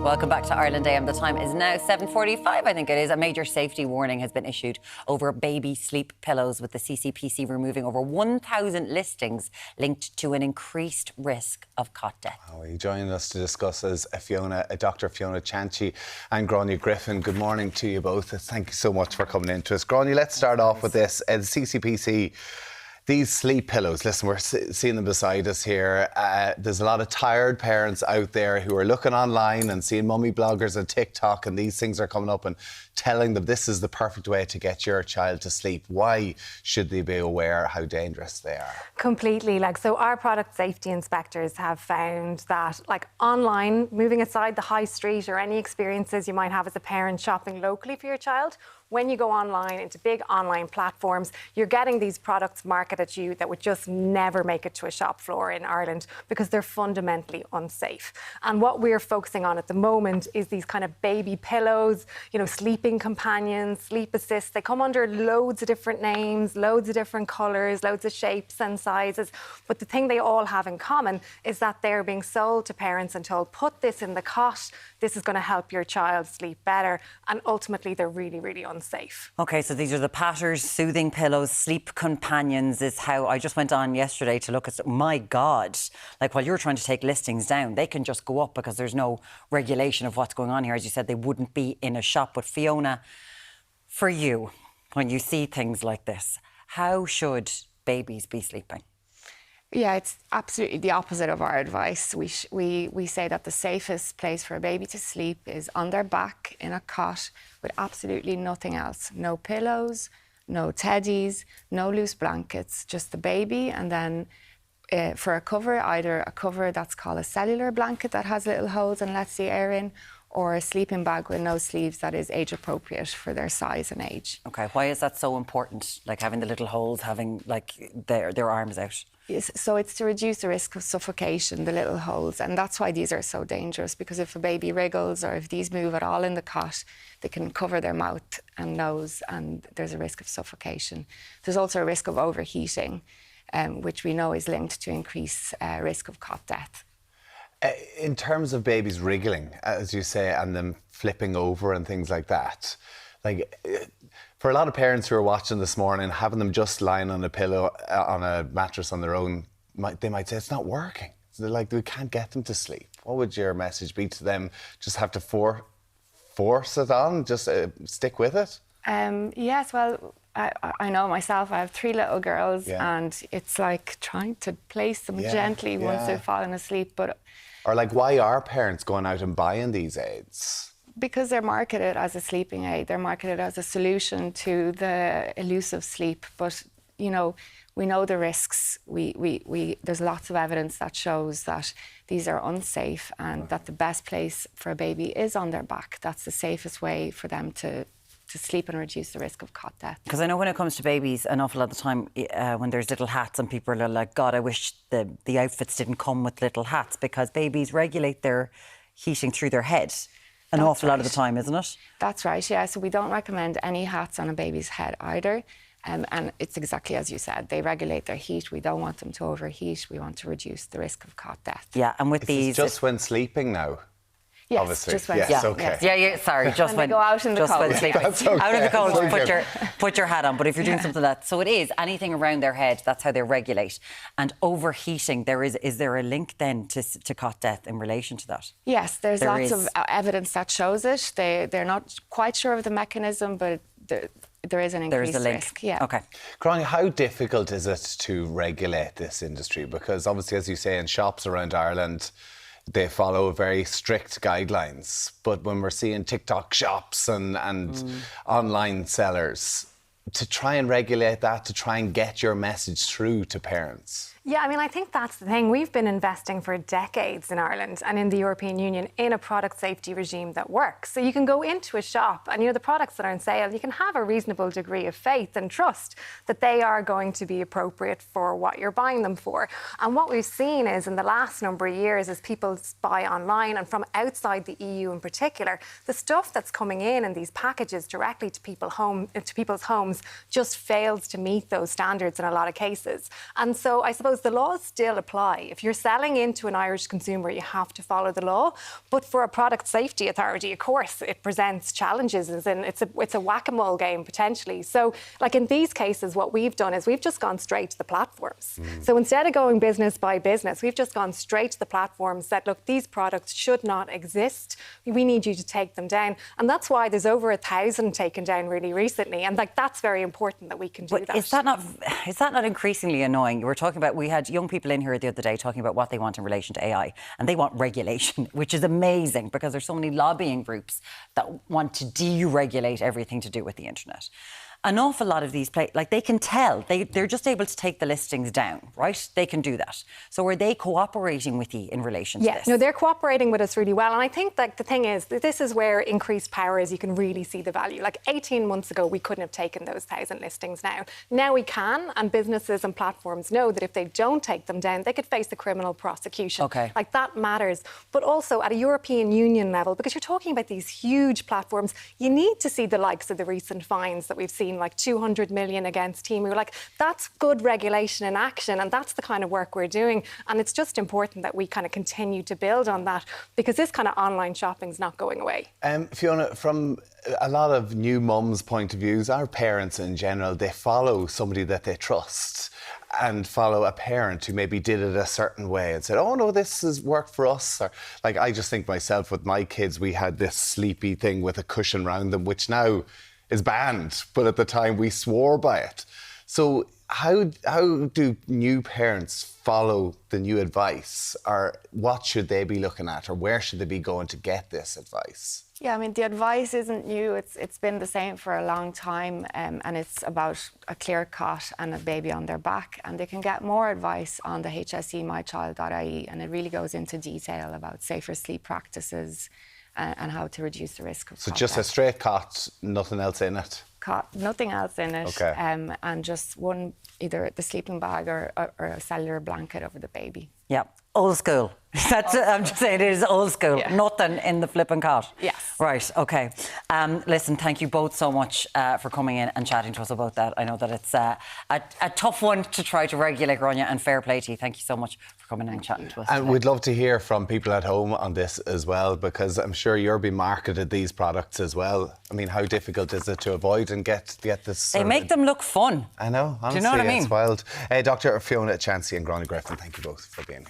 Welcome back to Ireland AM. The time is now 7:45, I think it is. A major safety warning has been issued over baby sleep pillows, with the CCPC removing over 1,000 listings linked to an increased risk of cot death. Joining us to discuss is Dr Fiona Cianci and Gráinne Griffin. Good morning to you both. Thank you so much for coming in to us. Gráinne, let's start off with this. The CCPC, these sleep pillows, listen, we're seeing them beside us here. There's a lot of tired parents out there who are looking online and seeing mummy bloggers on TikTok, and these things are coming up and telling them this is the perfect way to get your child to sleep. Why should they be aware how dangerous they are? Completely. So our product safety inspectors have found that, online, moving aside the high street or any experiences you might have as a parent shopping locally for your child, when you go online into big online platforms, you're getting these products marketed at you that would just never make it to a shop floor in Ireland because they're fundamentally unsafe. And what we're focusing on at the moment is these kind of baby pillows, sleeping companions, sleep assists. They come under loads of different names, loads of different colours, loads of shapes and sizes. But the thing they all have in common is that they're being sold to parents and told, put this in the cot, this is going to help your child sleep better. And ultimately, they're really, really unsafe. OK, so these are the Patters soothing pillows. Sleep companions is how I just went on yesterday to look at. My God, while you're trying to take listings down, they can just go up because there's no regulation of what's going on here. As you said, they wouldn't be in a shop. But Fiona, for you, when you see things like this, how should babies be sleeping? Yeah, it's absolutely the opposite of our advice. We say that the safest place for a baby to sleep is on their back in a cot with absolutely nothing else. No pillows, no teddies, no loose blankets, just the baby. And then for a cover, either a cover that's called a cellular blanket that has little holes and lets the air in, or a sleeping bag with no sleeves that is age appropriate for their size and age. OK, why is that so important? Having the little holes, having their arms out? Yes, so it's to reduce the risk of suffocation, the little holes, and that's why these are so dangerous, because if a baby wriggles or if these move at all in the cot, they can cover their mouth and nose, and there's a risk of suffocation. There's also a risk of overheating, which we know is linked to increased risk of cot death. In terms of babies wriggling, as you say, and them flipping over and things like that, for a lot of parents who are watching this morning, having them just lying on a pillow, on a mattress on their own, they might say it's not working. So they're we can't get them to sleep. What would your message be to them? Just have to force it on? Just stick with it? Yes, well, I know myself, I have 3 little girls, and it's trying to place them gently once they've fallen asleep. Or why are parents going out and buying these aids? Because they're marketed as a sleeping aid. They're marketed as a solution to the elusive sleep. But, we know the risks. There's lots of evidence that shows that these are unsafe and that the best place for a baby is on their back. That's the safest way for them to sleep and reduce the risk of cot death. Because I know when it comes to babies, an awful lot of the time when there's little hats and people are like, God, I wish the outfits didn't come with little hats, because babies regulate their heating through their head an awful lot of the time, isn't it? That's right, yeah. So we don't recommend any hats on a baby's head either. And it's exactly as you said, they regulate their heat. We don't want them to overheat. We want to reduce the risk of cot death. Yeah, and with these... just when sleeping now? Yes, obviously. Just when okay. Yeah, sorry, just when they go out in the cold. When sleeping. Okay. Out in the cold, put your hat on. But if you're doing something that... So it is, anything around their head, that's how they regulate. And overheating, is there a link then to cot death in relation to that? Yes, there's lots of evidence that shows it. They're not quite sure of the mechanism, but there is an increased risk. Yeah. OK. Gráinne, how difficult is it to regulate this industry? Because obviously, as you say, in shops around Ireland, they follow very strict guidelines. But when we're seeing TikTok shops and online sellers, to try and regulate that, to try and get your message through to parents? Yeah, I think that's the thing. We've been investing for decades in Ireland and in the European Union in a product safety regime that works. So you can go into a shop and, the products that are on sale, you can have a reasonable degree of faith and trust that they are going to be appropriate for what you're buying them for. And what we've seen is in the last number of years, as people buy online and from outside the EU in particular, the stuff that's coming in these packages directly to people's homes just fails to meet those standards in a lot of cases. And so I suppose suppose the laws still apply. If you're selling into an Irish consumer, you have to follow the law. But for a product safety authority, of course, it presents challenges, as in it's a whack-a-mole game potentially. So, like in these cases, what we've done is we've just gone straight to the platforms. So instead of going business by business, we've just gone straight to the platforms, said, look, these products should not exist. We need you to take them down. And that's why there's over 1,000 taken down really recently. And like that's very important that we can do that. Is that not increasingly annoying? We had young people in here the other day talking about what they want in relation to AI, and they want regulation, which is amazing because there's so many lobbying groups that want to deregulate everything to do with the internet. An awful lot of these they can tell, they're just able to take the listings down, right? They can do that. So are they cooperating with you in relation to this? No, they're cooperating with us really well. And I think that the thing is, this is where increased power is, you can really see the value. Like 18 months ago, we couldn't have taken those 1,000 listings now. Now we can, and businesses and platforms know that if they don't take them down, they could face a criminal prosecution. Okay. Like that matters. But also at a European Union level, because you're talking about these huge platforms, you need to see the likes of the recent fines that we've seen, like 200 million against Temu. Like that's good regulation in action, and that's the kind of work we're doing. And it's just important that we kind of continue to build on that, because this kind of online shopping is not going away. Fiona, from a lot of new mums' point of views, our parents in general, they follow somebody that they trust and follow a parent who maybe did it a certain way and said, oh no, this has worked for us. Or, like, I just think myself with my kids, we had this sleepy thing with a cushion around them, which now is banned, but at the time we swore by it. So how do new parents follow the new advice, or what should they be looking at, or where should they be going to get this advice? Yeah, I mean, the advice isn't new. It's been the same for a long time, and it's about a clear cot and a baby on their back. And they can get more advice on the hsemychild.ie, and it really goes into detail about safer sleep practices and how to reduce the risk of So cot just a death. straight cot, nothing else in it? Nothing else in it, Okay. and just either the sleeping bag or a cellular blanket over the baby. Yeah, old school. That's it. I'm just saying it is old school. Yeah. Nothing in the flipping cot. Yes. Right, okay. Listen, thank you both so much for coming in and chatting to us about that. I know that it's a tough one to try to regulate, Gráinne, and fair play to you. Thank you so much for coming in and chatting to us. And today. we'd love to hear from people at home on this as well, because I'm sure you're being marketed these products as well. I mean, how difficult is it to avoid and get this? They make them look fun. I know, honestly, Do you know what I mean? it's wild. Dr Fiona Cianci and Gráinne Griffin, thank you both for being here.